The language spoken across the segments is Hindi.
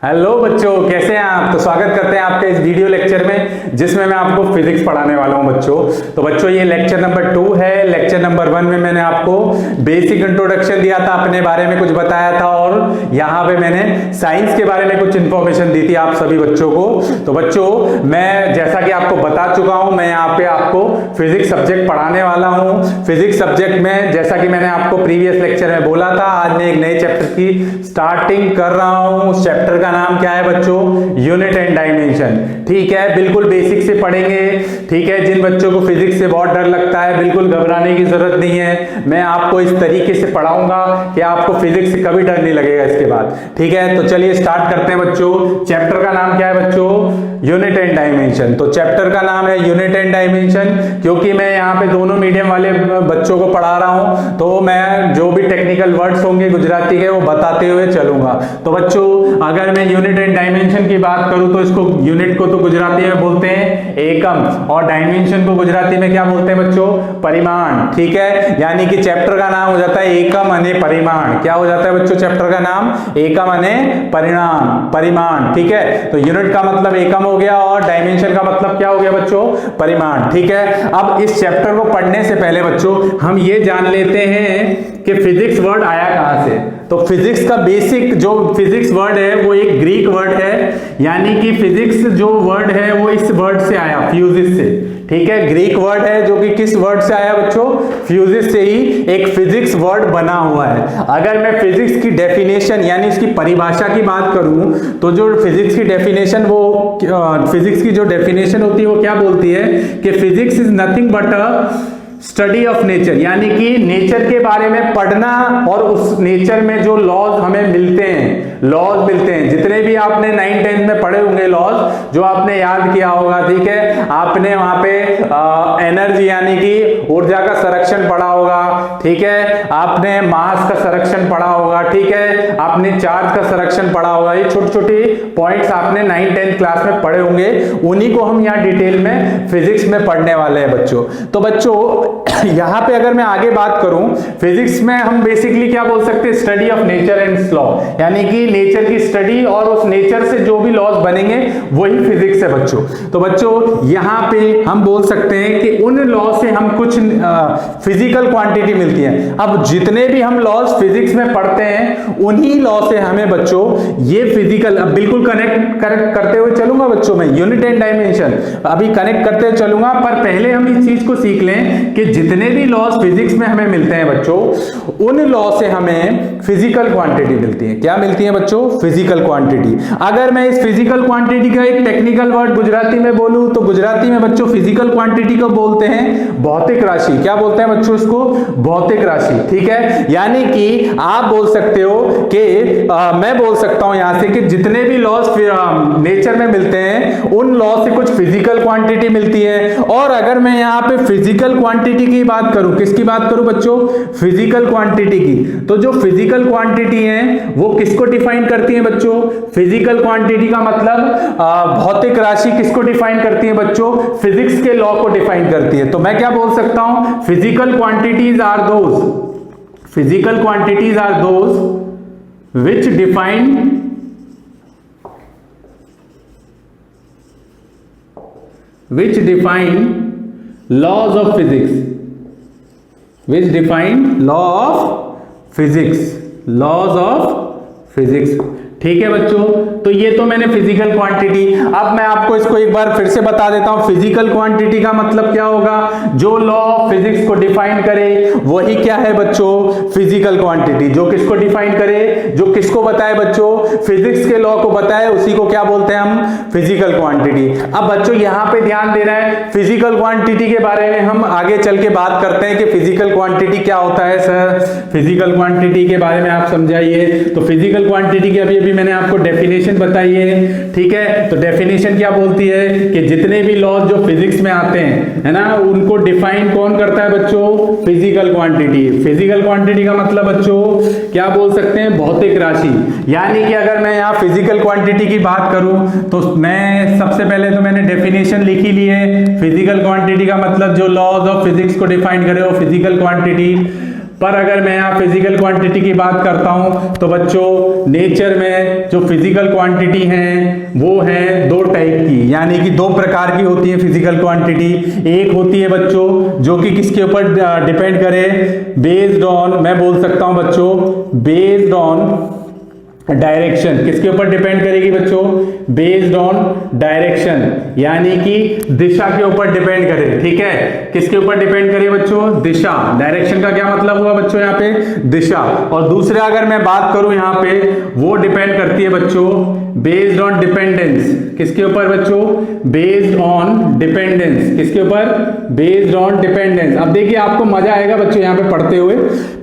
हेलो बच्चों, कैसे हैं आप। तो स्वागत करते हैं आपके इस वीडियो लेक्चर में जिसमें मैं आपको फिजिक्स पढ़ाने वाला हूं बच्चों। तो बच्चों ये लेक्चर नंबर 2 है। लेक्चर नंबर 1 में मैंने आपको बेसिक इंट्रोडक्शन दिया था, अपने बारे में कुछ बताया था और यहाँ पे मैंने साइंस के बारे में कुछ इंफॉर्मेशन दी थी आप सभी बच्चों को। तो बच्चों मैं जैसा कि आपको बता चुका हूं, मैं यहाँ पे आपको फिजिक्स सब्जेक्ट पढ़ाने वाला हूँ। फिजिक्स सब्जेक्ट में जैसा कि मैंने आपको प्रीवियस लेक्चर में बोला था, आज मैं एक नए चैप्टर की स्टार्टिंग कर रहा हूँ। उस चैप्टर का नाम क्या है बच्चों? Unit and dimension. ठीक है, बिल्कुल बेसिक से पढ़ेंगे। ठीक है, जिन बच्चों को फिजिक्स से बहुत डर लगता है बिल्कुल घबराने की जरूरत नहीं है। मैं आपको इस तरीके से पढ़ाऊंगा कि आपको फिजिक्स से कभी डर नहीं लगेगा इसके बाद। ठीक है, तो चलिए स्टार्ट करते हैं बच्चों। चैप्टर का नाम क्या है बच्चों? Unit and dimension. तो चैप्टर का नाम है यूनिट एंड डायमेंशन, क्योंकि मैं यहाँ पे दोनों मीडियम वाले बच्चों को पढ़ा रहा हूँ, तो मैं जो भी टेक्निकल वर्ड्स होंगे गुजराती के वो बताते हुए चलूंगा। तो बच्चों अगर मैं यूनिट एंड डायमेंशन की बात करूं तो इसको यूनिट को तो गुजराती में बोलते हैं एकम, और डायमेंशन को गुजराती में क्या बोलते हैं बच्चों? परिमाण। ठीक है, यानी कि चैप्टर का नाम हो जाता है एकम अने परिमाण। क्या हो जाता है बच्चों चैप्टर का नाम? एकम अने परिमाण। ठीक है, तो यूनिट का मतलब एकम हो गया और डायमेंशन का मतलब क्या हो गया बच्चों? परिमाण। ठीक है, अब इस चैप्टर को पढ़ने से पहले बच्चों हम ये जान लेते हैं कि फिजिक्स वर्ड आया कहां से। तो फिजिक्स का बेसिक जो फिजिक्स वर्ड है वो एक ग्रीक वर्ड है, यानी कि फिजिक्स जो वर्ड है वो इस वर्ड से आया, फ्यूजिस से। ठीक है, ग्रीक वर्ड है जो कि किस वर्ड से आया बच्चों? फ्यूजिस से ही एक फिजिक्स वर्ड बना हुआ है। अगर मैं फिजिक्स की डेफिनेशन यानी इसकी परिभाषा की बात करूं तो जो फिजिक्स की डेफिनेशन फिजिक्स की जो डेफिनेशन होती है वो क्या बोलती है कि physics is nothing but a study of nature, यानी कि नेचर के बारे में पढ़ना और उस नेचर में जो लॉज हमें मिलते हैं, जितने भी आपने 9-10 में पढ़े होंगे लॉज, जो आपने याद किया होगा। ठीक है, आपने वहां पे एनर्जी यानी कि ऊर्जा का संरक्षण पढ़ा होगा। ठीक है, आपने मास का संरक्षण पढ़ा होगा। ठीक है, आपने चार्ज का संरक्षण पढ़ा होगा। ये छोटे छोटे पॉइंट्स आपने 9-10 क्लास में पढ़े होंगे, उन्हीं को हम यहाँ डिटेल में फिजिक्स में पढ़ने वाले हैं बच्चों। तो बच्चों यहां पे अगर मैं आगे बात करूं, फिजिक्स में हम बेसिकली क्या बोल सकते हैं? Study of nature and law, यानी कि नेचर की स्टडी और उस नेचर से जो भी लॉज बनेंगे वही फिजिक्स है बच्चों। तो बच्चों यहां पे हम बोल सकते हैं कि उन लॉ से हम कुछ फिजिकल क्वांटिटी मिलती है। अब जितने भी हम लॉज फिजिक्स में पढ़ते हैं उन्हीं लॉ से हमें बच्चों ये फिजिकल, अब बिल्कुल कनेक्ट करते हुए चलूंगा बच्चों मैं, यूनिट एंड डायमेंशन अभी कनेक्ट करते हुए चलूंगा। पर पहले हम इस चीज को सीख लें कि जितने भी लॉज फिजिक्स में हमें मिलते हैं बच्चों, उन लॉ से हमें फिजिकल क्वांटिटी मिलती है। क्या मिलती है बच्चों? Physical quantity. अगर मैं इस फिजिकल क्वांटिटी का एक टेक्निकल वर्ड गुजराती में बोलूं तो गुजराती में बच्चों फिजिकल क्वांटिटी को बोलते हैं भौतिक राशि। क्या बोलते हैं बच्चों इसको? भौतिक राशि। ठीक है, यानी कि आप बोल सकते हो कि मैं बोल सकता हूं यहां से कि जितने भी लॉज नेचर में मिलते हैं उन लॉ से कुछ फिजिकल क्वांटिटी मिलती है। और अगर मैं यहां पे फिजिकल क्वांटिटी की बात करूं, किसकी बात करूं बच्चों? फिजिकल क्वांटिटी की। तो जो फिजिकल क्वांटिटी है वो किसको डिफाइन करती है बच्चों? फिजिकल क्वांटिटी का मतलब भौतिक राशि किसको डिफाइन करती है बच्चों? फिजिक्स के लॉ को डिफाइन करती है। तो मैं क्या बोल सकता हूं? Physical quantities are those which define laws of physics, laws of physics। ठीक है बच्चों, तो ये तो मैंने फिजिकल क्वांटिटी। अब मैं आपको इसको एक बार फिर से बता देता हूं। फिजिकल क्वांटिटी का मतलब क्या होगा? जो लॉ फिजिक्स को डिफाइन करे वही क्या है बच्चों? Physical quantity. जो किसको डिफाइन करे, जो किसको बताए बच्चों? फिजिक्स के लॉ को बताए, उसी को क्या बोलते हैं हम? Physical quantity. अब बच्चों यहां पे ध्यान देना है, फिजिकल क्वांटिटी के बारे में हम आगे चल के बात करते हैं कि फिजिकल क्वांटिटी क्या होता है। सर फिजिकल क्वांटिटी के बारे में आप समझाइए। तो फिजिकल क्वांटिटी की अभी मैंने आपको डेफिनेशन बताई है। ठीक है, तो डेफिनेशन क्या बोलती है कि जितने भी लॉज जो फिजिक्स में आते हैं, है ना, उनको डिफाइन कौन करता है बच्चों? Physical quantity. फिजिकल क्वांटिटी का मतलब बच्चों क्या बोल सकते हैं? भौतिक राशि। यानी कि अगर मैं यहाँ फिजिकल क्वांटिटी की बात करूं तो मैं सबसे पहले तो मैंने डेफिनेशन लिखी ली है। फिजिकल क्वांटिटी का मतलब जो लॉज ऑफ फिजिक्स को डिफाइन करे वो फिजिकल क्वांटिटी। पर अगर मैं यहाँ फिजिकल क्वांटिटी की बात करता हूं तो बच्चों नेचर में जो फिजिकल क्वांटिटी हैं वो हैं दो टाइप की, यानी कि दो प्रकार की होती है फिजिकल क्वांटिटी। एक होती है बच्चों जो कि किसके ऊपर डिपेंड करे, बेस्ड ऑन, मैं बोल सकता हूं बच्चों बेस्ड ऑन डायरेक्शन। किसके ऊपर डिपेंड करेगी बच्चों, बेस्ड ऑन डायरेक्शन, यानी कि दिशा के ऊपर डिपेंड करे। ठीक है, किसके ऊपर डिपेंड करे बच्चों, दिशा। डायरेक्शन का क्या मतलब हुआ बच्चों यहाँ पे, दिशा। और दूसरा अगर मैं बात करूं यहाँ पे, वो डिपेंड करती है बच्चों बेस्ड ऑन डिपेंडेंस। किसके ऊपर बच्चों, बेस्ड ऑन डिपेंडेंस। किसके ऊपर, बेस्ड ऑन डिपेंडेंस। अब देखिए आपको मजा आएगा बच्चों यहाँ पे पढ़ते हुए।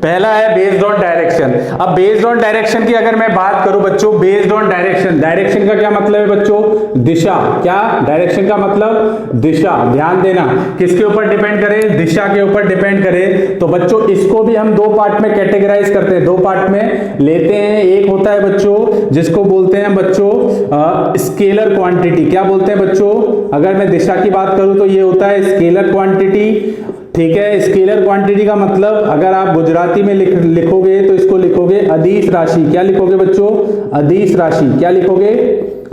पहला है बेस्ड ऑन डायरेक्शन। अब बेस्ड ऑन डायरेक्शन की अगर मैं बात करूं बच्चों, बेस्ड ऑन डायरेक्शन, डायरेक्शन का क्या मतलब है बच्चों, दिशा। क्या, डायरेक्शन का मतलब दिशा। ध्यान देना, किसके ऊपर डिपेंड करे, दिशा के ऊपर डिपेंड करे। तो बच्चों इसको भी हम दो पार्ट में कैटेगराइज करते हैं, दो पार्ट में लेते हैं। एक होता है बच्चों जिसको बोलते हैं बच्चों स्केलर क्वांटिटी। क्या बोलते हैं बच्चों, अगर मैं दिशा की बात करूं तो ये होता है स्केलर क्वांटिटी। ठीक है, स्केलर क्वांटिटी का मतलब अगर आप गुजराती में लिखोगे तो इसको लिखोगे अदिश राशि। क्या लिखोगे बच्चों, अदिश राशि। क्या लिखोगे,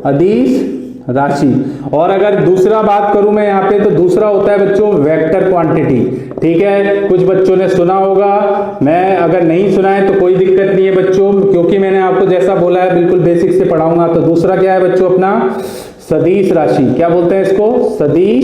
अदिश राशि। और अगर दूसरा बात करूं मैं यहाँ पे, तो दूसरा होता है बच्चों वेक्टर क्वांटिटी। ठीक है, कुछ बच्चों ने सुना होगा, मैं अगर नहीं सुना है तो कोई दिक्कत नहीं है बच्चों, क्योंकि मैंने आपको जैसा बोला है बिल्कुल बेसिक से पढ़ाऊंगा। तो दूसरा क्या है बच्चों अपना सदिश राशि। क्या बोलते हैं इसको, सदिश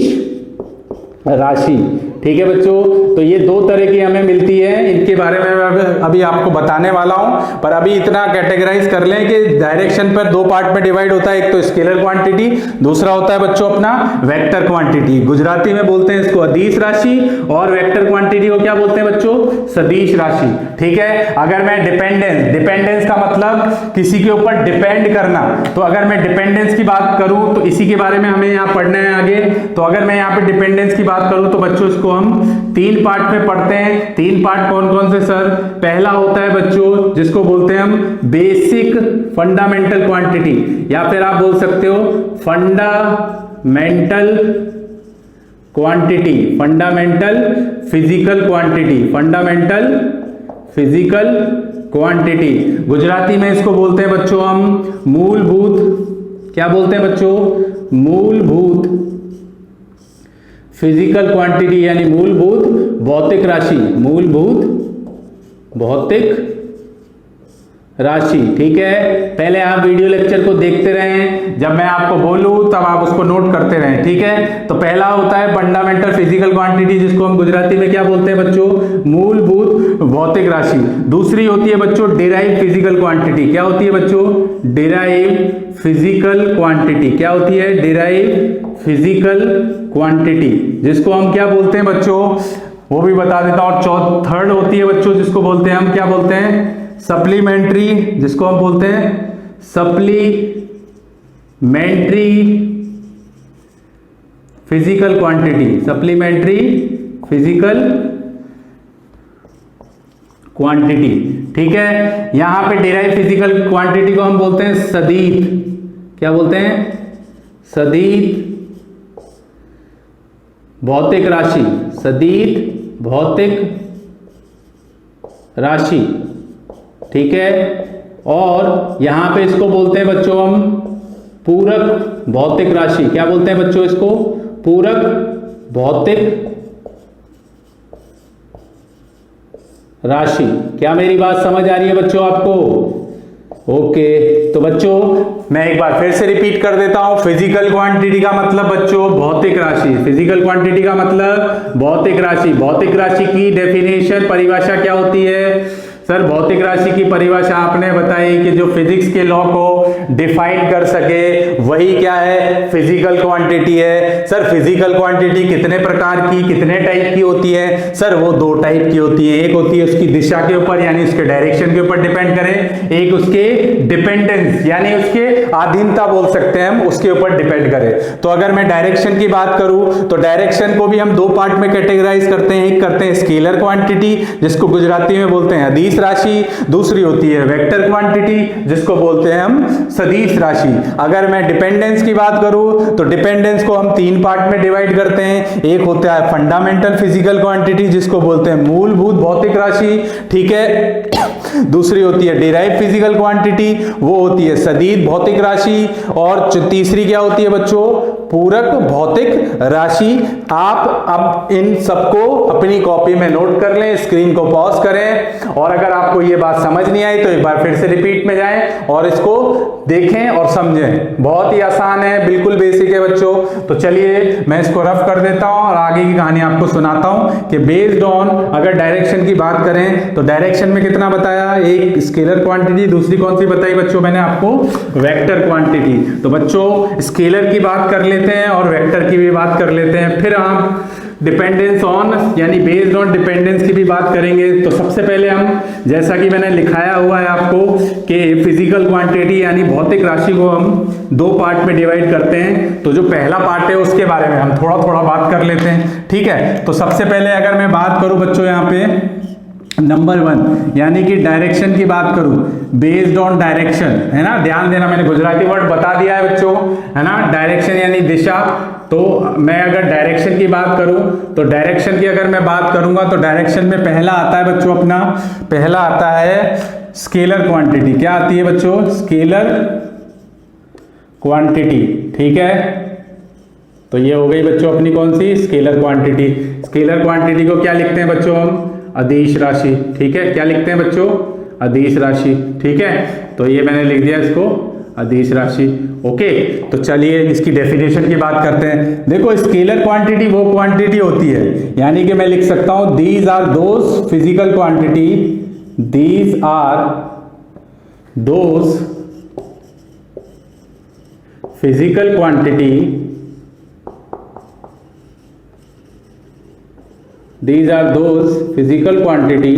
राशि। ठीक है बच्चों, तो ये दो तरह की हमें मिलती है, इनके बारे में मैं अभी आपको बताने वाला हूं। पर अभी इतना कैटेगराइज कर लें कि डायरेक्शन पर दो पार्ट में डिवाइड होता है, एक तो स्केलर क्वांटिटी, दूसरा होता है बच्चों अपना वेक्टर क्वांटिटी। गुजराती में बोलते हैं इसको अदिश राशि, और वेक्टर क्वांटिटी को क्या बोलते हैं बच्चों, सदिश राशि। ठीक है, अगर मैं डिपेंडेंस, डिपेंडेंस का मतलब किसी के ऊपर डिपेंड करना, तो अगर मैं डिपेंडेंस की बात करूं तो इसी के बारे में हमें यहाँ पढ़ना है आगे। तो अगर मैं यहाँ पे डिपेंडेंस की बात करूं तो बच्चों इसको हम तीन पार्ट में पढ़ते हैं। तीन पार्ट कौन कौन से सर, पहला होता है बच्चों जिसको बोलते हैं हम बेसिक फंडामेंटल क्वांटिटी, या फिर आप बोल सकते हो fundamental quantity, fundamental physical quantity, fundamental physical quantity. Gujarati में इसको बोलते हैं बच्चों हम मूलभूत, क्या बोलते हैं बच्चों, मूलभूत फिजिकल क्वांटिटी, यानी मूलभूत भौतिक राशि, मूलभूत भौतिक राशि। ठीक है, पहले आप वीडियो लेक्चर को देखते रहें, जब मैं आपको बोलूं तब आप उसको नोट करते रहें। ठीक है, तो पहला होता है फंडामेंटल फिजिकल क्वांटिटी, जिसको हम गुजराती में क्या बोलते हैं बच्चों, मूलभूत भौतिक राशि। दूसरी होती है बच्चों डिराइव फिजिकल क्वांटिटी। क्या होती है बच्चों, डिराइव फिजिकल क्वांटिटी। क्या होती है, डिराइव फिजिकल क्वांटिटी, जिसको हम क्या बोलते हैं बच्चों, वो भी बता देता हूं। और थर्ड होती है बच्चों जिसको बोलते हैं हम, क्या बोलते हैं, सप्लीमेंट्री, जिसको हम बोलते हैं supplementary physical quantity, supplementary physical quantity. ठीक है, यहां पे डिराइव फिजिकल क्वांटिटी को हम बोलते हैं सदिश। क्या बोलते हैं, सदिश भौतिक राशि, सदिश भौतिक राशि। ठीक है, और यहां पे इसको बोलते हैं बच्चों हम पूरक भौतिक राशि। क्या बोलते हैं बच्चों इसको, पूरक भौतिक राशि। क्या मेरी बात समझ आ रही है बच्चों आपको, ओके। तो बच्चों मैं एक बार फिर से रिपीट कर देता हूं, फिजिकल क्वांटिटी का मतलब बच्चों भौतिक राशि, फिजिकल क्वांटिटी का मतलब भौतिक राशि। भौतिक राशि की डेफिनेशन, परिभाषा क्या होती है सर, भौतिक राशि की परिभाषा आपने बताई कि जो फिजिक्स के लॉ को डिफाइन कर सके वही क्या है, फिजिकल क्वांटिटी है। सर फिजिकल क्वांटिटी कितने प्रकार की, कितने टाइप की होती है, सर वो दो टाइप की होती है। एक होती है उसकी दिशा के ऊपर यानी उसके डायरेक्शन के ऊपर डिपेंड करें, एक उसके डिपेंडेंस यानी उसके अधीनता बोल सकते हैं हम, उसके ऊपर डिपेंड करें। तो अगर मैं डायरेक्शन की बात करूं तो डायरेक्शन को भी हम दो पार्ट में कैटेगराइज करते हैं। एक करते हैं स्केलर क्वांटिटी, जिसको गुजराती में बोलते हैं अदिश राशि, दूसरी होती है वेक्टर क्वांटिटी जिसको बोलते हैं हम सदिश राशि। अगर मैं डिपेंडेंस की बात करूं तो डिपेंडेंस को हम 3 पार्ट में डिवाइड करते हैं। एक होता है फंडामेंटल फिजिकल क्वांटिटी जिसको बोलते हैं मूलभूत भौतिक राशि, ठीक है। दूसरी होती है डिराइव फिजिकल क्वांटिटी, वो होती है सदिश भौतिक राशि। और तीसरी क्या होती है बच्चों, पूरक भौतिक राशि। आप अब इन सबको अपनी कॉपी में नोट कर लें, स्क्रीन को पॉज करें, और अगर आपको ये बात समझ नहीं आई तो एक बार फिर से रिपीट में जाएं और इसको देखें और समझें। बहुत ही आसान है, बिल्कुल बेसिक है बच्चों। तो चलिए मैं इसको रफ कर देता हूं और आगे की कहानी आपको सुनाता हूं कि बेस्ड ऑन अगर डायरेक्शन की बात करें तो डायरेक्शन में कितना बताया, एक स्केलर क्वांटिटी, दूसरी कौन सी बताई बच्चों मैंने आपको, वेक्टर क्वांटिटी। तो बच्चों स्केलर की बात कर लेते हैं और वेक्टर की भी बात कर लेते हैं, फिर हम डिपेंडेंस ऑन यानी बेस्ड ऑन डिपेंडेंस की भी बात करेंगे। तो सबसे पहले हम, जैसा कि मैंने लिखाया हुआ है आपको कि फिजिकल क्वांटिटी यानी भौतिक राशि को हम 2 पार्ट में डिवाइड करते हैं। तो जो पहला पार्ट है उसके बारे में हम थोड़ा थोड़ा बात कर लेते हैं, ठीक है। तो सबसे पहले अगर मैं बात करूं बच्चों यहाँ पे नंबर 1 यानी कि डायरेक्शन की बात करूं, बेस्ड ऑन डायरेक्शन, है ना, ध्यान देना मैंने गुजराती वर्ड बता दिया है बच्चों, है ना। डायरेक्शन यानी दिशा। तो मैं अगर डायरेक्शन की बात करूं तो डायरेक्शन की अगर मैं बात करूंगा तो डायरेक्शन में पहला आता है बच्चों अपना, पहला आता है स्केलर क्वांटिटी। क्या आती है बच्चों, स्केलर क्वांटिटी, ठीक है। तो ये हो गई बच्चों अपनी कौन सी, स्केलर क्वांटिटी। स्केलर क्वांटिटी को क्या लिखते हैं बच्चों हम, अदिश राशि, ठीक है। क्या लिखते हैं बच्चों, अदिश राशि, ठीक है। तो ये मैंने लिख दिया इसको अदिश राशि, ओके। तो चलिए इसकी डेफिनेशन की बात करते हैं। देखो स्केलर क्वांटिटी वो क्वांटिटी होती है, यानी कि मैं लिख सकता हूं these are those physical quantity, these are those physical quantity, these are those physical quantity,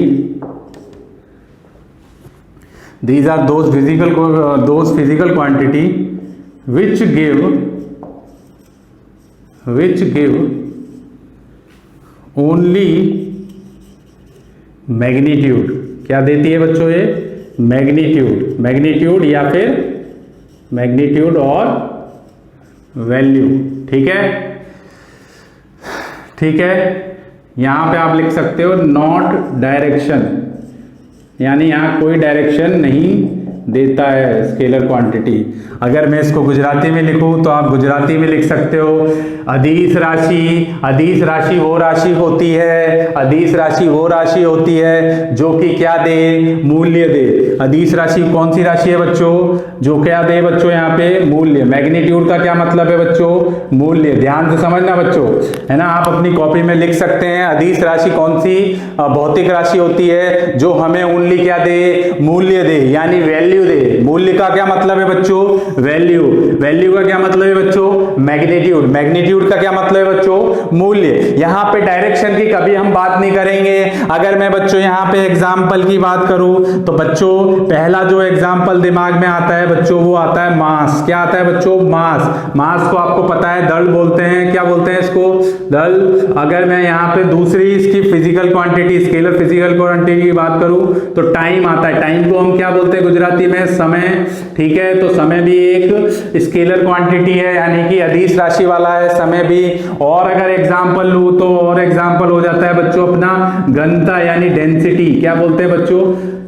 these are those physical quantity which give only magnitude। क्या देती है बच्चों ये, मैग्नीट्यूड या फिर मैग्नीट्यूड और वैल्यू, ठीक है, ठीक है। यहां पे आप लिख सकते हो नॉट डायरेक्शन, यानी यहां कोई डायरेक्शन नहीं देता है स्केलर क्वांटिटी। अगर मैं इसको गुजराती में लिखूं तो आप गुजराती में लिख सकते हो अदिश राशि। अदिश राशि वो राशि होती है, अदिश राशि वो राशि होती है जो कि क्या दे, मूल्य दे। अदिश राशि कौन सी राशि है बच्चों, जो क्या दे बच्चों, यहाँ पे मूल्य। मैग्नीट्यूड का क्या मतलब है बच्चों, मूल्य। ध्यान से समझना बच्चों, है ना। आप अपनी कॉपी में लिख सकते हैं अदिश राशि कौन सी भौतिक राशि होती है जो हमें ओनली क्या दे, मूल्य दे, यानी वैल्यू दे। मूल्य का क्या मतलब है बच्चों, वैल्यू। वैल्यू का क्या मतलब है बच्चों, मैग्नीट्यूड। मैग्नीट्यूड का क्या मतलब है बच्चों, मूल्य। यहां पे डायरेक्शन की कभी हम बात नहीं करेंगे। अगर मैं बच्चों यहां पे एग्जांपल की बात करूं तो बच्चों पहला जो एग्जांपल दिमाग में आता है बच्चों वो आता है मास। क्या आता है बच्चों, मास। मास को आपको पता है दल बोलते हैं, क्या बोलते हैं इसको, दल। अगर मैं यहां पे दूसरी इसकी physical quantity, scalar physical quantity की बात करूं तो टाइम आता है। टाइम को हम क्या बोलते हैं गुजराती में, समय, ठीक है। तो समय भी एक स्केलर क्वांटिटी है, यानी कि अदिश राशि वाला है समय भी। और अगर एग्जांपल लूं तो और एग्जांपल हो जाता है बच्चों अपना घनता यानी डेंसिटी। क्या बोलते हैं बच्चों,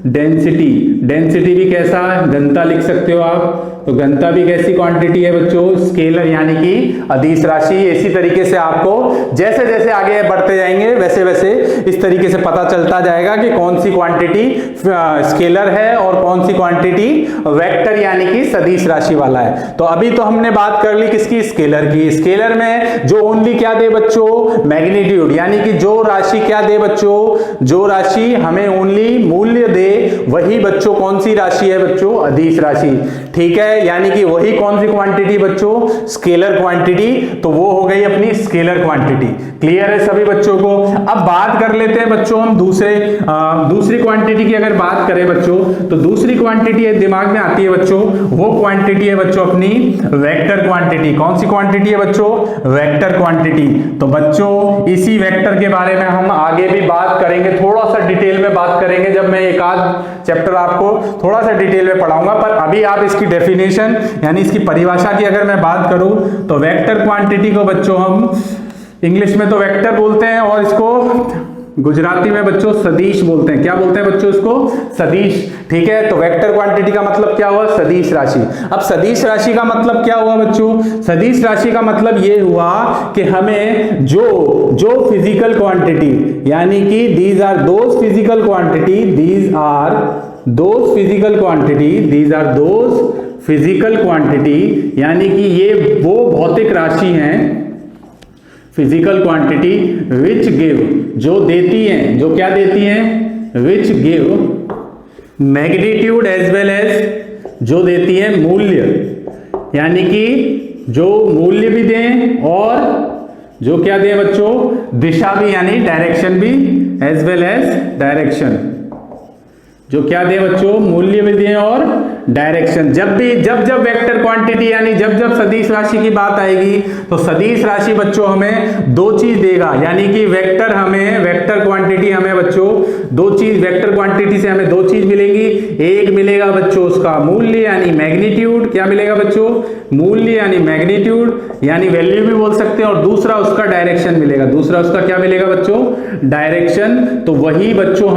डेंसिटी। डेंसिटी भी कैसा, घनता लिख सकते हो आप। तो घनता भी कैसी क्वांटिटी है बच्चों, स्केलर यानी कि अदिश राशि। इसी तरीके से आपको जैसे जैसे आगे बढ़ते जाएंगे वैसे वैसे इस तरीके से पता चलता जाएगा कि कौन सी क्वांटिटी स्केलर है और कौन सी क्वांटिटी वेक्टर यानी कि सदिश राशि वाला है। तो अभी तो हमने बात कर ली किसकी, स्केलर की। स्केलर में जो ओनली क्या दे बच्चों, मैग्नीट्यूड, यानी कि जो राशि क्या दे बच्चों, जो राशि हमें ओनली मूल्य दे वही बच्चों कौन सी राशि है बच्चों, अदिश राशि, ठीक है। यानी कि वही कौन सी क्वांटिटी बच्चों, स्केलर क्वांटिटी। तो वो हो गई अपनी स्केलर क्वांटिटी। क्लियर है सभी बच्चों को। अब बात कर लेते हैं बच्चों हम दूसरी क्वांटिटी की। अगर बात करें बच्चों तो दूसरी क्वांटिटी दिमाग में आती है बच्चों, वो क्वांटिटी है बच्चों अपनी वेक्टर क्वांटिटी। कौन सी क्वांटिटी है बच्चों, वेक्टर क्वांटिटी। तो बच्चों इसी वेक्टर के बारे में हम आगे भी बात करेंगे, थोड़ा सा डिटेल में बात करेंगे जब मैं एक आध चैप्टर आपको थोड़ा सा डिटेल में पढ़ाऊंगा, पर अभी आप इसकी डेफिनेशन यानी इसकी परिभाषा की अगर मैं बात करूं तो वेक्टर क्वांटिटी को बच्चों हम इंग्लिश में तो वेक्टर बोलते हैं और इसको गुजराती में बच्चों सदिश बोलते हैं। क्या बोलते हैं बच्चों इसको? सदिश। ठीक है, तो वेक्टर क्वांटिटी का मतलब क्या हुआ? सदिश राशि। अब सदिश राशि का मतलब क्या हुआ बच्चों? सदिश राशि का मतलब ये हुआ कि हमें जो फिजिकल क्वांटिटी यानी कि these are those physical quantity यानी कि ये वो भौतिक राशि हैं, फिजिकल क्वांटिटी विच गिव, जो देती हैं, जो क्या देती हैं? Which give magnitude as well as, जो देती है मूल्य, यानी कि जो मूल्य भी दें और जो क्या दें बच्चों? दिशा भी यानी डायरेक्शन भी, एज वेल एज डायरेक्शन। जो क्या दे बच्चों? मूल्य भी दें और डायरेक्शन। जब वेक्टर क्वांटिटी यानी जब सदिश राशि की बात आएगी तो सदिश राशि बच्चों हमें दो चीज देगा, यानी कि वेक्टर क्वांटिटी हमें बच्चों दो चीज, वेक्टर क्वांटिटी से हमें दो चीज मिलेंगी। एक मिलेगा बच्चों उसका मूल्य यानी मैग्नीट्यूड। क्या मिलेगा बच्चों? मूल्य यानी मैग्नीट्यूड यानी वैल्यू भी बोल सकते हैं, और दूसरा उसका डायरेक्शन मिलेगा। दूसरा उसका क्या मिलेगा बच्चों? डायरेक्शन। तो वही बच्चों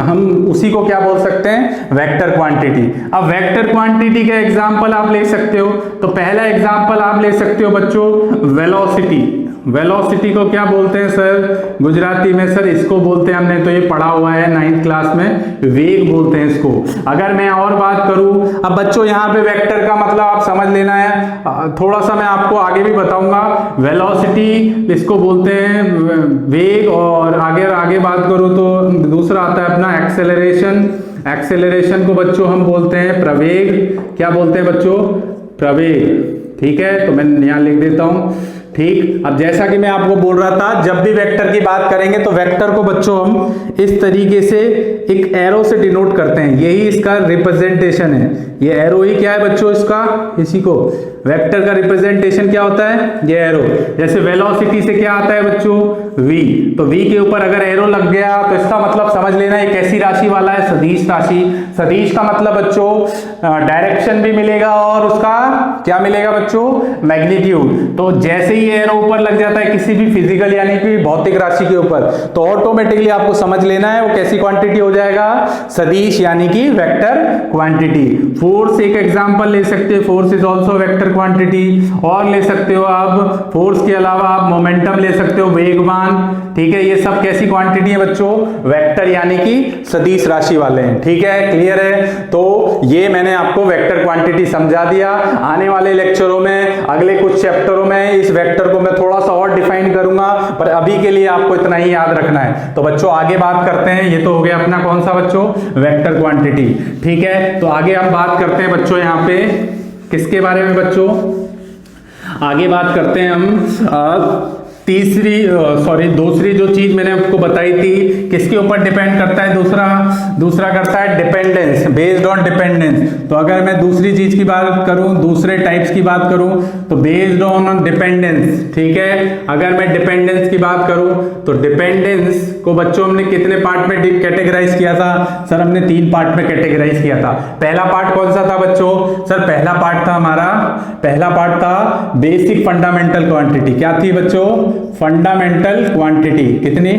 हम उसी को क्या बोल सकते हैं? Vector quantity. अब वेक्टर क्वांटिटी का एग्जांपल आप ले सकते हो, तो पहला एग्जांपल आप ले सकते हो बच्चों वेलोसिटी। वेलोसिटी को क्या बोलते हैं सर गुजराती में? सर इसको बोलते हैं, हमने तो ये पढ़ा हुआ है 9th क्लास में, वेग बोलते हैं इसको। अगर मैं और बात करूं, अब बच्चों यहाँ पे वेक्टर का मतलब आप समझ लेना है, थोड़ा सा मैं आपको आगे भी बताऊंगा। वेलोसिटी इसको बोलते हैं वेग, और आगे बात करूं तो दूसरा आता है अपना एक्सेलरेशन। एक्सेलरेशन को बच्चों हम बोलते हैं प्रवेग। क्या बोलते हैं बच्चों? प्रवेग। ठीक है, तो मैं यहां लिख देता हूं। ठीक, अब जैसा कि मैं आपको बोल रहा था, जब भी वेक्टर की बात करेंगे तो वेक्टर को बच्चों हम इस तरीके से एक एरो से डिनोट करते हैं, यही इसका रिप्रेजेंटेशन है। ये एरो ही क्या है बच्चों इसका? इसी को वेक्टर का रिप्रेजेंटेशन क्या होता है? ये एरो। जैसे वेलोसिटी से क्या आता है बच्चों? v, तो v के ऊपर अगर एरो लग गया तो इसका मतलब समझ लेना ये कैसी राशि वाला है? सदिश राशि। सदिश का मतलब बच्चों डायरेक्शन भी मिलेगा और उसका क्या मिलेगा बच्चों? मैग्नीट्यूड। तो जैसे ही एरो ऊपर लग जाता है किसी भी फिजिकल यानी कि भौतिक राशि के ऊपर, तो ऑटोमेटिकली आपको समझ लेना है वो कैसी क्वांटिटी हो जाएगा? सदिश यानी कि वेक्टर क्वांटिटी। फोर्स एक एग्जांपल ले सकते हैं, force is also vector quantity. और ले सकते हो आप फोर्स के अलावा आप मोमेंटम ले सकते हो, वेगमान। ठीक है, ये सब कैसी क्वांटिटी है बच्चों? वेक्टर यानी कि सदिश राशि वाले हैं। ठीक है, क्लियर है? तो ये मैंने आपको वेक्टर क्वांटिटी समझा दिया। आने वाले लेक्चरों में, अगले कुछ चैप्टरों में इस वेक्टर को मैं थोड़ा सा और डिफाइन करूंगा, पर अभी के लिए आपको इतना ही याद रखना है। तो बच्चों आगे बात करते हैं। ये तो हो गया अपना कौन सा बच्चों? Vector quantity. ठीक है, तो आगे हम बात करते हैं बच्चों यहाँ पे किसके बारे में बच्चों? आगे बात करते हैं हम दूसरी जो चीज मैंने आपको बताई थी, किसके ऊपर डिपेंड करता है? दूसरा करता है डिपेंडेंस, बेस्ड ऑन डिपेंडेंस। तो अगर मैं दूसरी चीज की बात करूं, दूसरे टाइप्स की बात करूं, तो बेस्ड ऑन डिपेंडेंस। ठीक है, अगर मैं डिपेंडेंस की बात करूं तो डिपेंडेंस को बच्चों हमने कितने पार्ट में कैटेगराइज किया था? सर हमने 3 पार्ट में कैटेगराइज किया था। पहला पार्ट कौन सा था बच्चों? सर पहला पार्ट था बेसिक फंडामेंटल क्वांटिटी। क्या थी बच्चों? Fundamental quantity. कितनी?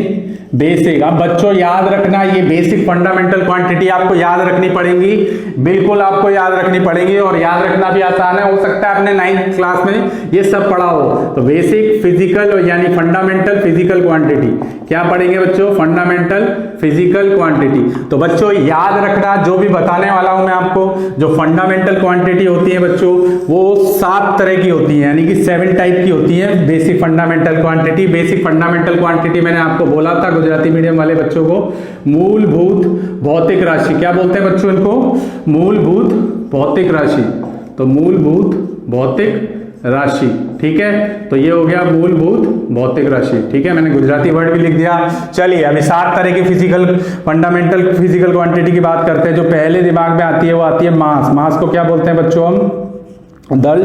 बेसिक। अब बच्चों याद रखना, ये बेसिक फंडामेंटल क्वांटिटी आपको याद रखनी पड़ेगी, बिल्कुल आपको याद रखनी पड़ेगी, और याद रखना भी आसान है। हो सकता है आपने 9th क्लास में ये सब पढ़ा हो। तो बेसिक फिजिकल यानी फंडामेंटल फिजिकल क्वांटिटी क्या पढ़ेंगे बच्चों? Fundamental physical quantity. तो बच्चों याद रखना, जो भी बताने वाला हूं मैं आपको, जो फंडामेंटल क्वांटिटी होती है बच्चों वो 7 तरह की होती है, यानी कि 7 टाइप की होती है basic fundamental quantity. Basic fundamental quantity मैंने आपको बोला था गुजराती मीडियम वाले बच्चों को, मूलभूत भौतिक राशि। क्या बोलते हैं बच्चों इनको? मूलभूत भौतिक राशि। तो मूलभूत भौतिक राशि। ठीक है, तो ये हो गया मूलभूत भौतिक राशि। ठीक है, मैंने गुजराती वर्ड भी लिख दिया। चलिए अभी 7 तरह की फंडामेंटल फिजिकल क्वांटिटी की बात करते हैं। जो पहले दिमाग में आती है वो आती है मास। मास को क्या बोलते हैं बच्चों हम? दल,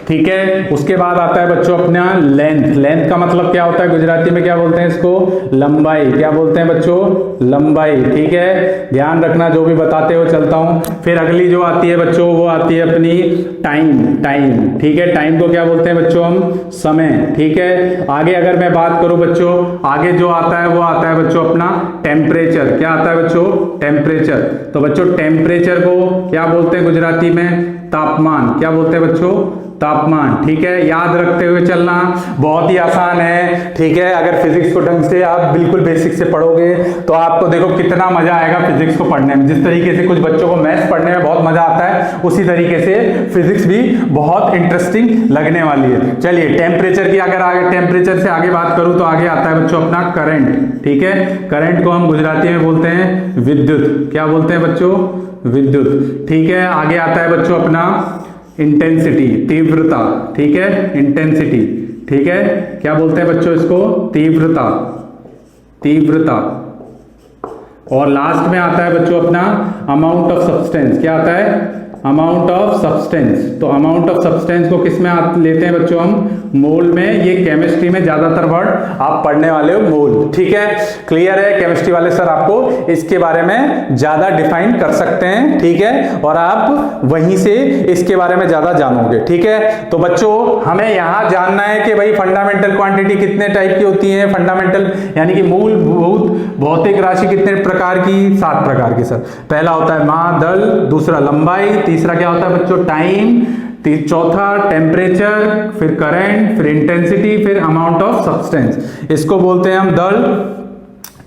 ठीक है। उसके बाद आता है बच्चों अपना लेंथ। लेंथ का मतलब क्या होता है गुजराती में, क्या बोलते हैं इसको, लंबाई। क्या बोलते हैं बच्चों, लंबाई, ठीक है। ध्यान रखना जो भी बताते हो चलता हूं। फिर अगली जो आती है बच्चों वो आती है अपनी टाइम। टाइम, ठीक है। टाइम को क्या बोलते हैं बच्चों हम, समय, ठीक है। आगे अगर मैं बात करूं बच्चों, आगे जो आता है वो आता है बच्चों अपना टेम्परेचर। क्या आता है बच्चों, टेम्परेचर। तो बच्चों टेम्परेचर को क्या बोलते हैं गुजराती में, तापमान। क्या बोलते हैं बच्चों, तापमान, ठीक है। याद रखते हुए चलना, बहुत ही आसान है, ठीक है। अगर फिजिक्स को ढंग से आप बिल्कुल बेसिक से पढ़ोगे तो आपको देखो कितना मजा आएगा फिजिक्स को पढ़ने में। जिस तरीके से कुछ बच्चों को मैथ्स पढ़ने में बहुत मजा आता है, उसी तरीके से फिजिक्स भी बहुत इंटरेस्टिंग लगने वाली है। चलिए टेम्परेचर की अगर आगे, टेम्परेचर से आगे बात करूं तो आगे आता है बच्चों अपना करंट, ठीक है। करंट को हम गुजराती में बोलते हैं विद्युत। क्या बोलते हैं बच्चों, विद्युत, ठीक है। आगे आता है बच्चों अपना इंटेंसिटी, तीव्रता, ठीक है। इंटेंसिटी, ठीक है। क्या बोलते हैं बच्चों इसको, तीव्रता, तीव्रता। और लास्ट में आता है बच्चों अपना अमाउंट ऑफ सब्सटेंस। क्या आता है, अमाउंट ऑफ सब्सटेंस। तो अमाउंट ऑफ सब्सटेंस को किस में लेते हैं बच्चों हम, मोल में। ये केमिस्ट्री में ज्यादातर वर्ड आप पढ़ने वाले हो, मोल, ठीक है। क्लियर है, केमिस्ट्री वाले सर आपको इसके बारे में ज्यादा डिफाइन कर सकते हैं, ठीक है। और आप वहीं से इसके बारे में ज्यादा जानोगे, ठीक है। तो बच्चों हमें यहां जानना है कि भाई फंडामेंटल क्वांटिटी कितने टाइप की होती है। फंडामेंटल यानी कि मूलभूत भौतिक राशि कितने प्रकार की, 7 प्रकार की सर। पहला होता है मास, दल, दूसरा लंबाई, तीसरा क्या होता है बच्चों, टाइम, चौथा टेम्परेचर, फिर करंट, फिर इंटेंसिटी, फिर अमाउंट ऑफ सब्सटेंस। इसको बोलते हैं हम दल,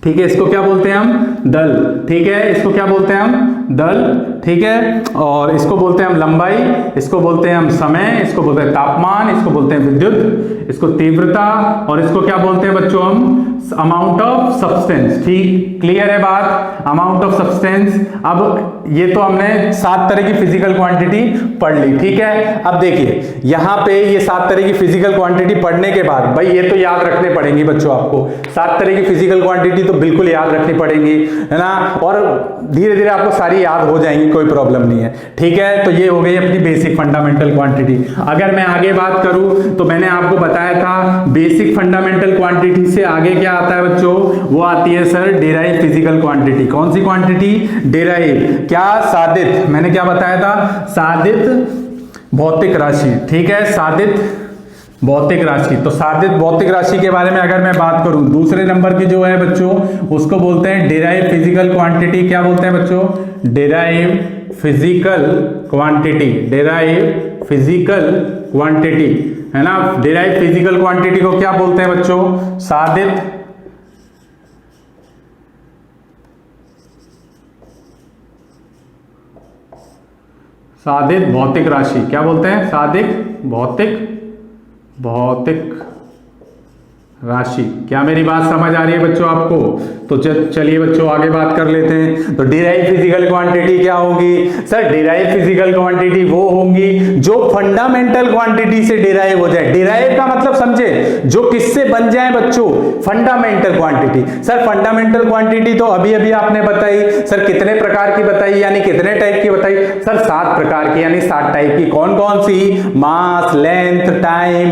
ठीक है। इसको क्या बोलते हैं हम, दल, ठीक है। इसको क्या बोलते हैं हम, दल, ठीक है। और इसको बोलते हैं हम लंबाई, इसको बोलते हैं हम समय, इसको बोलते हैं तापमान, इसको बोलते हैं विद्युत, इसको तीव्रता, और इसको क्या बोलते हैं बच्चों हम, अमाउंट ऑफ सब्सटेंस। ठीक, क्लियर है बात, अमाउंट ऑफ सब्सटेंस। अब ये तो हमने 7 तरह की फिजिकल क्वांटिटी पढ़ ली, ठीक है। अब देखिए यहां पे ये 7 तरह की फिजिकल क्वांटिटी पढ़ने के बाद भाई ये तो याद रखने पड़ेंगी बच्चों आपको। 7 तरह की फिजिकल क्वांटिटी तो बिल्कुल याद रखनी पड़ेंगी, है ना। और धीरे धीरे आपको सारी याद हो जाएंगी, कोई प्रॉब्लम नहीं है, ठीक है। तो ये हो गई अपनी बेसिक फंडामेंटल क्वांटिटी। अगर मैं आगे बात करूं तो मैंने आपको बताया था बेसिक फंडामेंटल क्वांटिटी से आगे क्या आता है बच्चों, वो आती है सर डेराइव फिजिकल क्वांटिटी। कौन सी क्वांटिटी, डेराइव। क्या, सादित। मैंने क्या बताया था, सादित भौतिक राशि, ठीक है। सादित भौतिक राशि। तो सादित भौतिक राशि के बारे में अगर मैं बात करूं, दूसरे नंबर की जो है बच्चों उसको बोलते हैं डेराइव फिजिकल क्वांटिटी। क्या बोलते हैं बच्चों, derive physical quantity. Derive physical quantity, है ना। डेराइव फिजिकल क्वांटिटी को क्या बोलते हैं बच्चों, सादित सादित भौतिक राशि। क्या बोलते हैं, सादित भौतिक राशि। क्या मेरी बात समझ आ रही है बच्चों आपको। तो चलिए बच्चों आगे बात कर लेते हैं। तो डिराइव फिजिकल क्वांटिटी क्या होगी सर, डिराइव फिजिकल क्वांटिटी वो होंगी जो फंडामेंटल क्वांटिटी से डिराइव हो जाए। डिराइव का मतलब समझे, जो किससे बन जाए बच्चों, fundamental quantity. Sir fundamental quantity तो अभी अभी आपने बताई सर, कितने प्रकार की बताई, यानी कितने टाइप की बताई सर, 7 प्रकार की, यानी 7 टाइप की। कौन कौन सी, mass, length, time,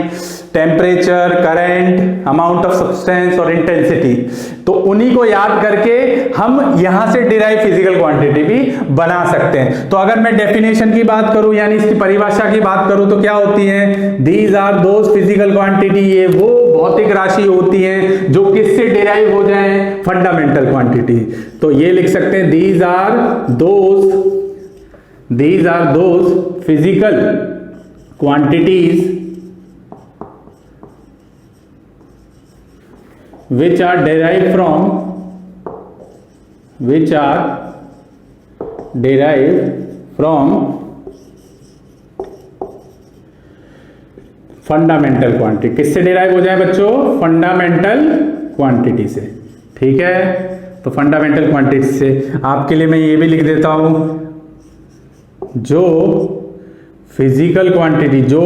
temperature, current, amount of substance और इंटेंसिटी। तो उन्हीं को याद करके हम यहां से डिराइव फिजिकल क्वांटिटी भी बना सकते हैं। तो अगर मैं डेफिनेशन की बात करूं यानी इसकी परिभाषा की बात करूं तो क्या होती है, these are those physical quantity, ये वो भौतिक राशि होती है जो किससे डिराइव हो जाए, फंडामेंटल क्वांटिटी। तो ये लिख सकते हैं these are those physical quantities which are derived from fundamental quantity. किससे डिराइव हो जाए बच्चों, फंडामेंटल क्वांटिटी से, ठीक है। तो फंडामेंटल क्वांटिटी से आपके लिए मैं ये भी लिख देता हूं, जो फिजिकल क्वांटिटी, जो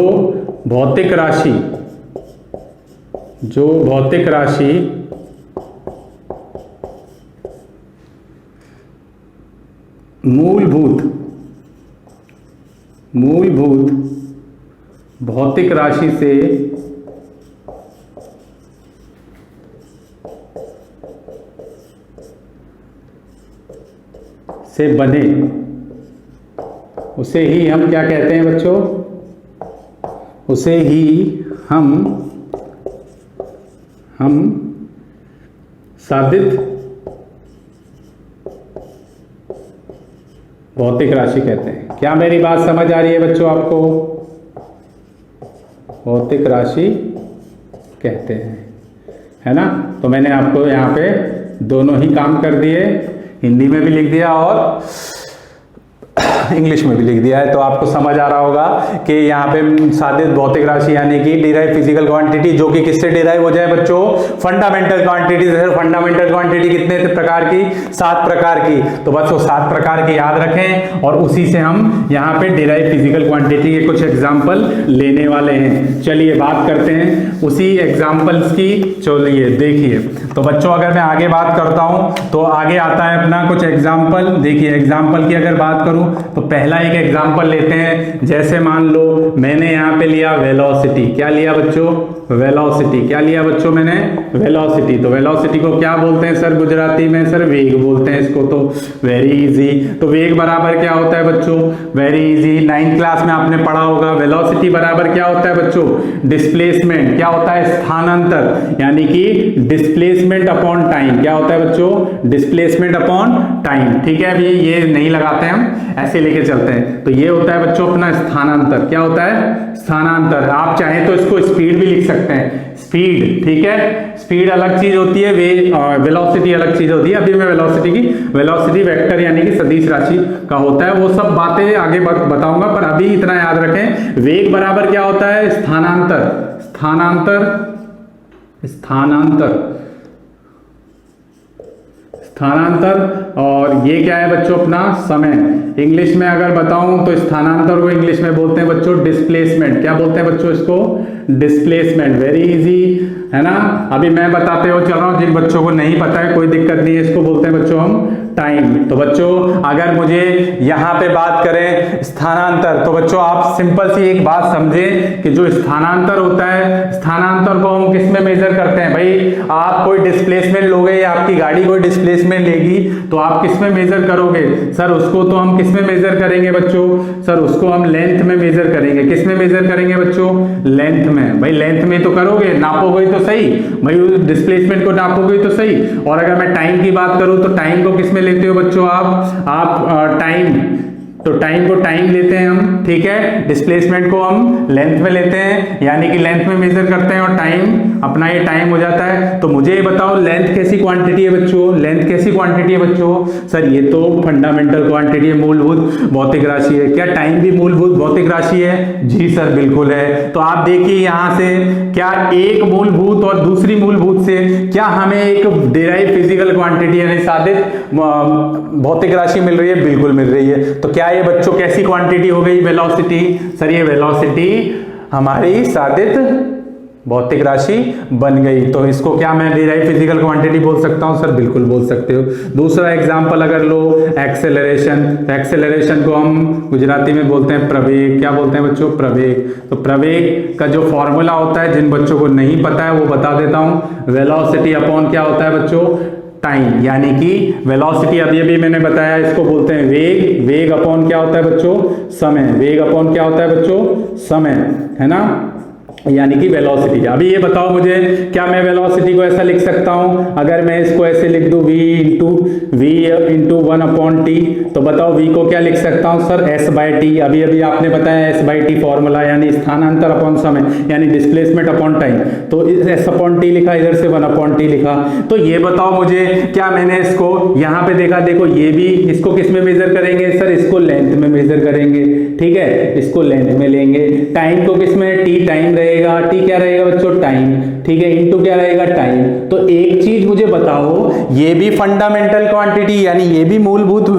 भौतिक राशि मूलभूत भौतिक राशि से बने, उसे ही हम क्या कहते हैं बच्चों? उसे ही हम सादित भौतिक राशि कहते हैं। क्या मेरी बात समझ आ रही है बच्चों आपको? भौतिक राशि कहते हैं, है ना? तो मैंने आपको यहाँ पे दोनों ही काम कर दिए, हिंदी में भी लिख दिया और इंग्लिश में भी लिख दिया है। तो आपको समझ आ रहा होगा कि यहाँ पे सादित भौतिक राशि यानी कि डिराइव फिजिकल क्वांटिटी, जो कि किससे डिराइव हो जाए बच्चों? फंडामेंटल क्वांटिटी से। फंडामेंटल क्वांटिटी कितने प्रकार की? 7 प्रकार की। तो बस वो 7 प्रकार की याद रखें और उसी से हम यहाँ पे डिराइव फिजिकल क्वांटिटी के कुछ एग्जाम्पल लेने वाले हैं। चलिए बात करते हैं उसी एग्जाम्पल्स की। चलिए देखिए, तो बच्चों अगर मैं आगे बात करता हूं तो आगे आता है अपना कुछ एग्जाम्पल। देखिए एग्जाम्पल की अगर बात करूं तो पहला एक एग्जाम्पल लेते हैं। जैसे मान लो मैंने यहाँ पे लिया वेलोसिटी। क्या लिया बच्चों? वेलोसिटी। क्या लिया बच्चों मैंने? वेलोसिटी। तो वेलोसिटी को क्या बोलते हैं सर गुजराती में? सर वेग बोलते हैं इसको। तो वेरी इजी। तो वेग बराबर क्या होता है बच्चों? वेरी इजी, 9th क्लास में आपने पढ़ा होगा। वेलोसिटी बराबर क्या होता है बच्चों? डिस्प्लेसमेंट। क्या होता है? स्थानांतर, यानी कि डिस्प्लेसमेंट अपॉन टाइम। क्या होता है बच्चों? Displacement upon time. ठीक है, अभी ये नहीं लगाते हम, ऐसे लेके चलते हैं। तो ये होता है बच्चों अपना स्थानांतर। क्या होता है? स्थानांतर। आप चाहें तो इसको स्पीड भी लिख सकते हैं, स्पीड। ठीक है, स्पीड अलग चीज होती है, वेलोसिटी अलग चीज होती है। अभी मैं वेलोसिटी वेक्टर यानी कि सदिश राशि का होता है, वो सब बातें आगे बताऊंगा, पर अभी इतना याद रखें, वेग बराबर क्या होता है? स्थानांतर। और ये क्या है बच्चों? अपना समय। इंग्लिश में अगर बताऊं तो स्थानांतर को इंग्लिश में बोलते हैं बच्चों डिस्प्लेसमेंट। क्या बोलते हैं बच्चों इसको? डिस्प्लेसमेंट। वेरी इजी, है ना? अभी मैं बताते हुए चल रहा हूं, जिन बच्चों को नहीं पता है कोई दिक्कत नहीं है, इसको बोलते हैं बच्चों हम टाइम। तो बच्चों अगर मुझे यहाँ पे बात करें स्थानांतर, तो बच्चों आप सिंपल सी एक बात समझें कि जो स्थानांतर होता है, स्थानांतर को हम किस में मेजर करते हैं? भाई आप कोई डिस्प्लेसमेंट लोगे या आपकी गाड़ी कोई डिस्प्लेसमेंट लेगी तो आप किस में मेजर करोगे? सर उसको तो हम किस में मेजर करेंगे बच्चों? सर उसको हम लेंथ में मेजर करेंगे। किस में मेजर करेंगे बच्चों? लेंथ में। भाई लेंथ में तो करोगे, नापोगे तो सही, भाई डिस्प्लेसमेंट को नापोगे तो सही। और अगर मैं टाइम की बात करूं तो टाइम को किस में लेते हो बच्चों? आप टाइम, तो टाइम को टाइम लेते हैं हम, ठीक है। डिस्प्लेसमेंट को हम लेंथ में लेते हैं, यानी कि लेंथ में मेजर करते हैं और टाइम अपना ये टाइम हो जाता है। तो मुझे ये बताओ लेंथ कैसी क्वांटिटी है बच्चों? लेंथ कैसी क्वांटिटी है बच्चों? सर ये तो फंडामेंटल क्वांटिटी है, मूलभूत भौतिक राशि है। क्या टाइम भी मूलभूत भौतिक राशि है? जी सर बिल्कुल है। तो आप देखिए यहां से क्या एक मूलभूत और दूसरी मूलभूत से क्या हमें एक डिराइव फिजिकल क्वांटिटी यानी सादित भौतिक राशि मिल रही है? बिल्कुल मिल रही है। तो क्या ये बच्चों कैसी क्वांटिटी हो गई? वेलोसिटी। सर ये वेलोसिटी हमारी सादित भौतिक राशि बन गई। तो इसको क्या मैं डिराइव फिजिकल क्वांटिटी बोल सकता हूं? सर बिल्कुल बोल सकते हो। दूसरा एग्जांपल अगर लो एक्सेलरेशन, तो एक्सेलरेशन को हम गुजराती में बोलते हैं प्रवेग। क्या बोलते हैं बच्चों? प्रवेग। तो प्रवेग का जो फॉर्मूला होता है, जिन बच्चों को नहीं पता है वो बता देता हूं। वेलोसिटी अपॉन क्या होता है बच्चों? टाइम। यानी कि वेलोसिटी अभी मैंने बताया, इसको बोलते हैं वेग। वेग अपॉन क्या होता है बच्चों? समय। वेग अपॉन क्या होता है बच्चों? समय, है ना, यानी कि वेलोसिटी। अभी ये बताओ मुझे, क्या मैं वेलोसिटी को ऐसा लिख सकता हूं? अगर मैं इसको ऐसे लिख दूं v इंटू 1/t, तो बताओ v को क्या लिख सकता हूं? Sir s/t। अभी आपने बताया s/t फॉर्मूला, यानी स्थानांतर अपॉन समय, यानी डिस्प्लेसमेंट अपॉन टाइम। तो s/t लिखा, इधर से 1/t लिखा। तो ये बताओ मुझे, क्या मैंने इसको यहां पे देखा, देखो ये भी, इसको किस में मेजर करेंगे? सर इसको लेंथ में मेजर करेंगे, ठीक है, इसको लेंथ में लेंगे। टाइम को किस में? t टाइम रहेगा, रहेगा, टी क्या रहेगा बच्चों, टाइम, ठीक है, इनटू क्या रहेगा, टाइम। तो एक चीज मुझे बताओ, ये भी फंडामेंटल क्वांटिटी यानी ये भी मूलभूत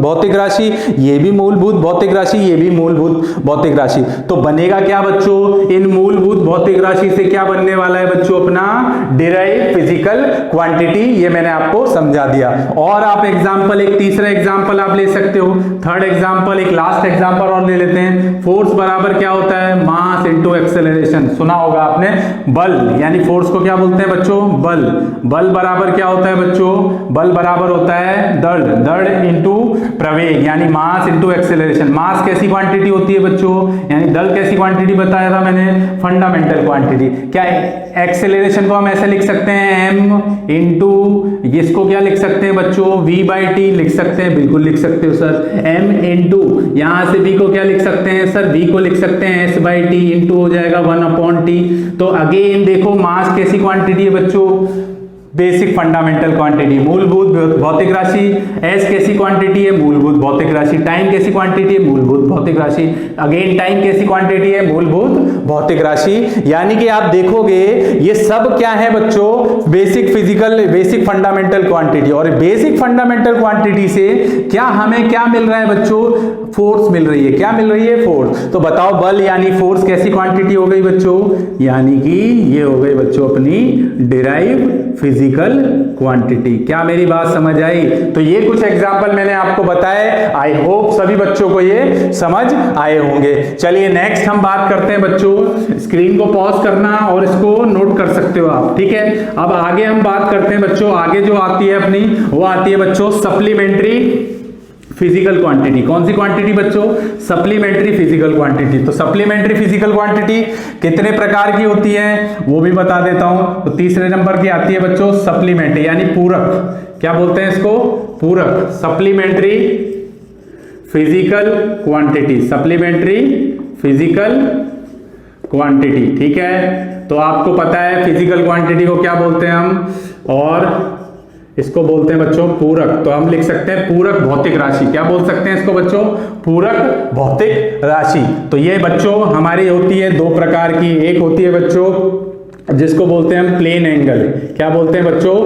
भौतिक राशि, ये भी मूलभूत भौतिक राशि, ये भी मूलभूत भौतिक राशि, तो बनेगा क्या बच्चों, इन मूलभूत भौतिक राशि से क्या बनने वाला है बच्चों, अपना डिराइव फिजिकल क्वांटिटी। ये मैंने आपको समझा दिया। और आप एग्जांपल, एक तीसरा एग्जांपल आप ले सकते हो, थर्ड एग्जांपल, एक लास्ट एग्जांपल और ले लेते हैं। फोर्स बराबर क्या होता है, मास इनटू एक्सेलरेशन। सुना होगा आपने, बल यानी फोर्स को क्या बोलते हैं बच्चों, बल। बल बराबर क्या होता है बच्चों, बल बराबर होता है दड़, दड़ इनटू प्रवेग यानी मास इनटू एक्सेलरेशन। मास कैसी क्वांटिटी होती है बच्चों, यानी दल कैसी क्वांटिटी बताया था मैंने, फंडामेंटल क्वांटिटी। क्या एक्सेलरेशन को हम ऐसे लिख सकते हैं, m इंटू, इसको क्या लिख सकते हैं बच्चों, v बाई टी लिख सकते हैं, बिल्कुल लिख सकते हो सर। m इंटू यहां से v को क्या लिख सकते हैं सर, v को लिख सकते हैं s बाई टी, इंटू हो जाएगा 1/t। तो अगेन देखो मास कैसी क्वांटिटी है बच्चों, बेसिक फंडामेंटल क्वांटिटी, मूलभूत भौतिक राशि। एस कैसी क्वांटिटी है, मूलभूत भौतिक राशि। टाइम कैसी क्वांटिटी है, मूलभूत भौतिक राशि। अगेन टाइम कैसी क्वांटिटी है, मूलभूत भौतिक राशि। यानी कि आप देखोगे ये सब क्या है बच्चों, basic physical, basic fundamental quantity. और बेसिक फंडामेंटल क्वांटिटी से क्या हमें क्या मिल रहा है बच्चों, फोर्स मिल रही है। क्या मिल रही है, फोर्स। तो बताओ बल यानी फोर्स कैसी क्वांटिटी हो गई बच्चों, यानी कि ये हो गई बच्चों अपनी डिराइव फिजिकल क्वांटिटी। क्या मेरी बात समझ आई। तो ये कुछ एग्जांपल मैंने आपको बताए, आई होप सभी बच्चों को ये समझ आए होंगे। चलिए नेक्स्ट हम बात करते हैं बच्चों, स्क्रीन को पॉज करना और इसको नोट कर सकते हो आप, ठीक है। अब आगे हम बात करते हैं बच्चों, आगे जो आती है अपनी, वो आती है बच्चों सप्लीमेंट्री फिजिकल क्वांटिटी। कौन सी क्वांटिटी बच्चों, सप्लीमेंट्री फिजिकल क्वांटिटी। तो सप्लीमेंट्री फिजिकल क्वांटिटी कितने प्रकार की होती है वो भी बता देता हूं। तो तीसरे नंबर की आती है बच्चों सप्लीमेंट्री यानी पूरक। क्या बोलते हैं इसको, पूरक, supplementary physical quantity, supplementary physical quantity, ठीक है। तो आपको पता है फिजिकल क्वांटिटी को क्या बोलते हैं हम, और इसको बोलते हैं बच्चों पूरक। तो हम लिख सकते हैं पूरक भौतिक राशि। क्या बोल सकते हैं इसको बच्चों, पूरक भौतिक राशि। तो ये बच्चों हमारी होती है दो प्रकार की, एक होती है बच्चों जिसको बोलते हैं हम प्लेन एंगल। क्या बोलते हैं बच्चों,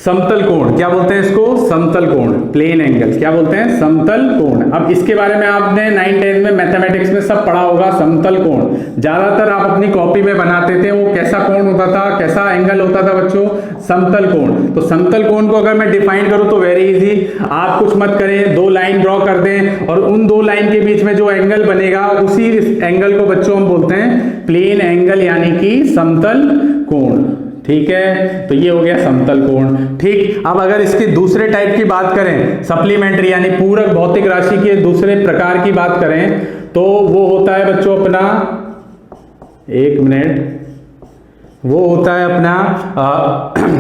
समतल कोण। क्या बोलते हैं इसको, समतल कोण, प्लेन एंगल। क्या बोलते हैं, समतल कोण। अब इसके बारे में आपने 9th-10th में मैथमेटिक्स में सब पढ़ा होगा, समतल कोण। ज्यादातर आप अपनी कॉपी में बनाते थे, वो कैसा कोण होता था, कैसा एंगल होता था बच्चों, समतल कोण। तो समतल कोण को अगर मैं डिफाइन करूं तो वेरी इजी, आप कुछ मत करें, दो लाइन ड्रॉ कर दें और उन दो लाइन के बीच में जो एंगल बनेगा उसी एंगल को बच्चों हम बोलते हैं प्लेन एंगल यानी कि समतल कोण, ठीक है। तो ये हो गया समतल कोण, ठीक। अब अगर इसके दूसरे टाइप की बात करें, सप्लीमेंट्री यानी पूरक भौतिक राशि के दूसरे प्रकार की बात करें, तो वो होता है बच्चों अपना, एक मिनट, वो होता है अपना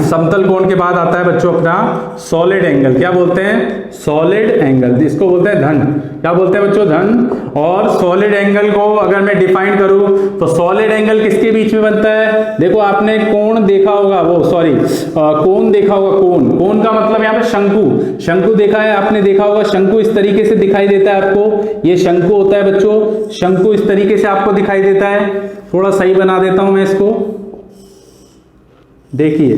समतल कोण के बाद आता है बच्चों अपना सॉलिड एंगल। क्या बोलते हैं, सॉलिड एंगल, इसको बोलते हैं धन। क्या बोलते हैं बच्चों, धन। और सॉलिड एंगल को अगर मैं डिफाइन करूं तो सॉलिड एंगल किसके बीच में बनता है, देखो आपने कोण देखा होगा, वो सॉरी कोण देखा होगा, कोण, कोण का मतलब यहाँ पे शंकु, शंकु देखा है आपने, देखा होगा शंकु इस तरीके से दिखाई देता है आपको, ये शंकु होता है बच्चों, शंकु इस तरीके से आपको दिखाई देता है। थोड़ा सही बना देता हूं मैं इसको, देखिए।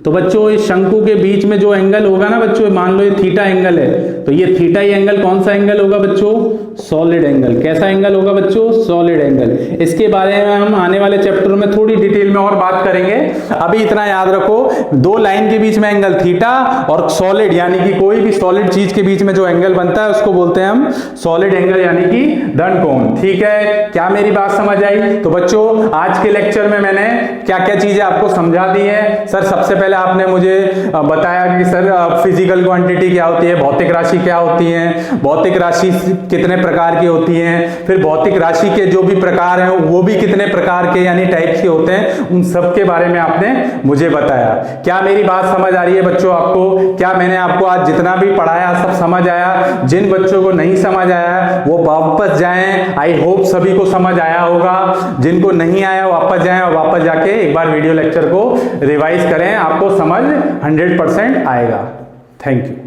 तो बच्चों इस शंकु के बीच में जो एंगल होगा ना बच्चों, मान लो ये थीटा एंगल है, तो ये थीटा ही एंगल कौन सा एंगल होगा बच्चों, सॉलिड एंगल। कैसा एंगल होगा बच्चों, सॉलिड एंगल। इसके बारे में हम आने वाले चैप्टर में थोड़ी डिटेल में और बात करेंगे। अभी इतना याद रखो, दो लाइन के बीच में एंगल थीटा और सॉलिड यानी कि कोई भी सॉलिड चीज के बीच में जो एंगल बनता है उसको बोलते हैं हम सॉलिड एंगल यानी कि धन कोण, ठीक है। क्या मेरी बात समझ आई। तो बच्चों आज के लेक्चर में मैंने क्या क्या चीजें आपको समझा दी है। सर सबसे पहले आपने मुझे बताया कि सर फिजिकल क्वांटिटी क्या होती है, भौतिक राशि क्या होती है, भौतिक राशि कितने प्रकार की होती हैं, फिर भौतिक राशि के जो भी प्रकार हैं वो भी कितने प्रकार के यानी टाइप्स के होते हैं, उन सब के बारे में आपने मुझे बताया। क्या मेरी बात समझ आ रही है बच्चों आपको। क्या मैंने आपको आज जितना भी पढ़ाया सब समझ आया। जिन बच्चों को नहीं समझ आया वो वापस जाएं, आई होप सभी को समझ आया होगा। जिनको नहीं आया वापस जाएं और वापस जाके एक बार वीडियो लेक्चर को रिवाइज करें, आपको समझ 100% आएगा। Thank you.